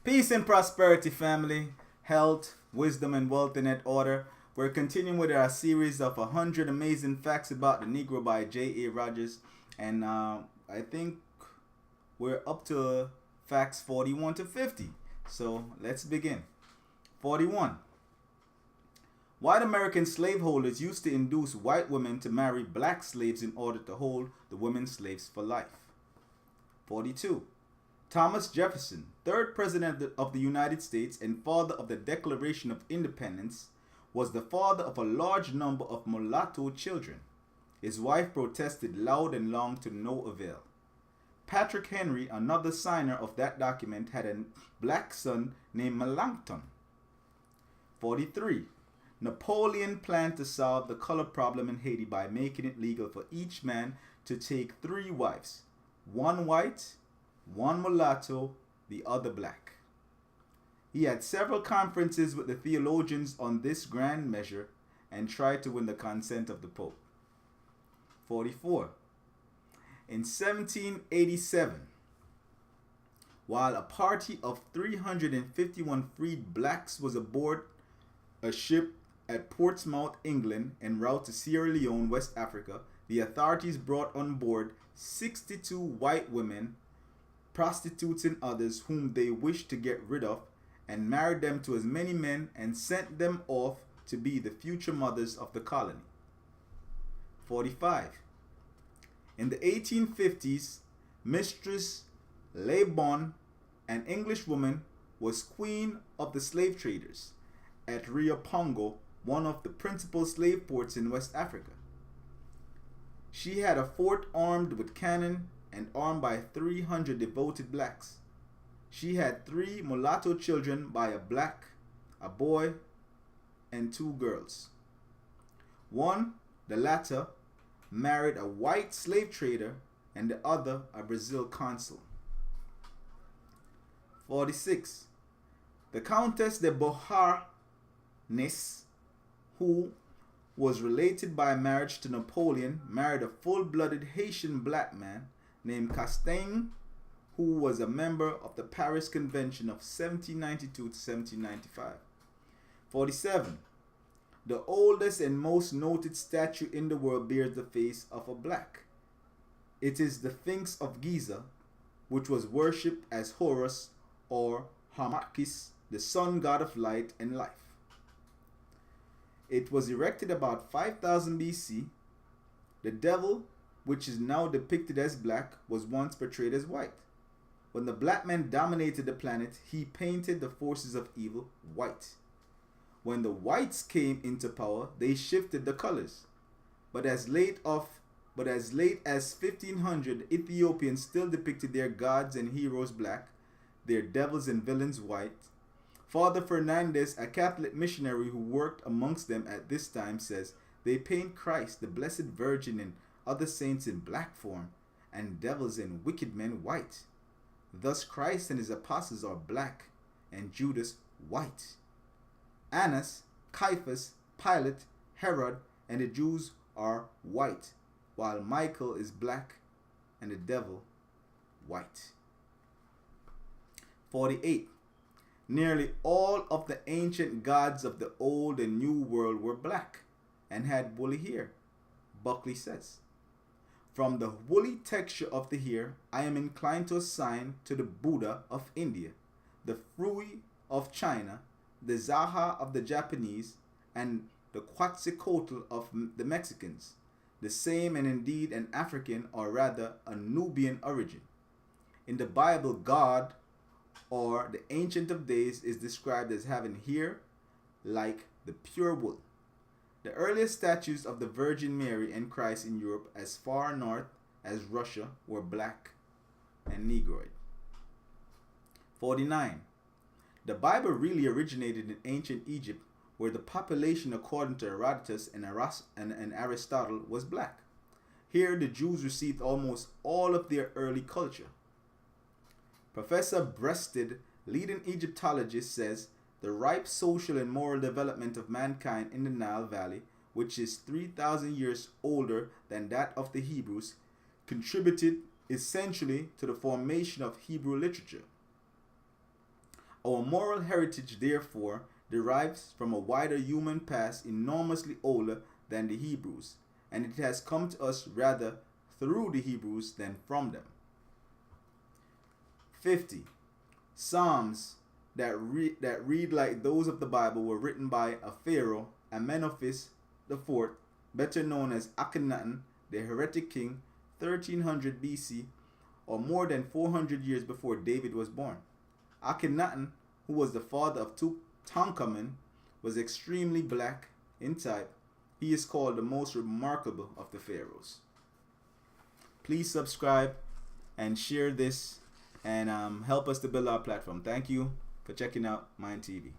Peace and prosperity, family, health, wisdom, and wealth in that order. We're continuing with our series of 100 amazing facts about the Negro by J.A. Rogers. And I think we're up to facts 41 to 50. So let's begin. 41. White American slaveholders used to induce white women to marry black slaves in order to hold the women slaves for life. 42. Thomas Jefferson, third president of the United States and father of the Declaration of Independence, was the father of a large number of mulatto children. His wife protested loud and long to no avail. Patrick Henry, another signer of that document, had a black son named Melancthon. 43. Napoleon planned to solve the color problem in Haiti by making it legal for each man to take 3 wives, one white, one mulatto, the other black. He had several conferences with the theologians on this grand measure and tried to win the consent of the Pope. 44. In 1787, while a party of 351 freed blacks was aboard a ship at Portsmouth, England, en route to Sierra Leone, West Africa, the authorities brought on board 62 white women, prostitutes and others whom they wished to get rid of, and married them to as many men and sent them off to be the future mothers of the colony. 45. In the 1850s, Mistress Le Bon, an Englishwoman, was queen of the slave traders at Rio Pongo, one of the principal slave ports in West Africa. She had a fort armed with cannon and armed by 300 devoted blacks. She had 3 mulatto children by a black, a boy, and 2 girls. One, the latter, married a white slave trader and the other a Brazil consul. 46. The Countess de Beauharnais, who was related by marriage to Napoleon, married a full-blooded Haitian black man named Castaing, who was a member of the Paris Convention of 1792 to 1795. 47. The oldest and most noted statue in the world bears the face of a black. It is the Sphinx of Giza, which was worshipped as Horus or Harmachis, the sun god of light and life. It was erected about 5000 BC. The devil, which is now depicted as black, was once portrayed as white. When the black man dominated the planet, he painted the forces of evil white. When the whites came into power, they shifted the colors. But as late as 1500, Ethiopians still depicted their gods and heroes black, their devils and villains white. Father Fernandez, a Catholic missionary who worked amongst them at this time, says they paint Christ, the Blessed Virgin, and other saints in black form, and devils and wicked men white. Thus Christ and his apostles are black, and Judas white. Annas, Caiaphas, Pilate, Herod, and the Jews are white, while Michael is black and the devil white. 48. Nearly all of the ancient gods of the Old and New World were black and had woolly hair, Buckley says. From the woolly texture of the hair, I am inclined to assign to the Buddha of India, the Frui of China, the Zaha of the Japanese, and the Quetzalcoatl of the Mexicans, the same and indeed an African or rather a Nubian origin. In the Bible, God, or the Ancient of Days, is described as having hair like the pure wool. The earliest statues of the Virgin Mary and Christ in Europe as far north as Russia were black and negroid. 49. The Bible really originated in ancient Egypt, where the population, according to Herodotus and Aristotle, was black. Here the Jews received almost all of their early culture. Professor Breasted, leading Egyptologist, says the ripe social and moral development of mankind in the Nile Valley, which is 3,000 years older than that of the Hebrews, contributed essentially to the formation of Hebrew literature. Our moral heritage, therefore, derives from a wider human past enormously older than the Hebrews, and it has come to us rather through the Hebrews than from them. 50. Psalms that read like those of the Bible were written by a pharaoh, Amenophes IV, better known as Akhenaten, the heretic king, 1300 BC, or more than 400 years before David was born. Akhenaten, who was the father of Tutankhamun, was extremely black in type. He is called the most remarkable of the pharaohs. Please subscribe and share this and help us to build our platform. Thank you for checking out M9NDtv.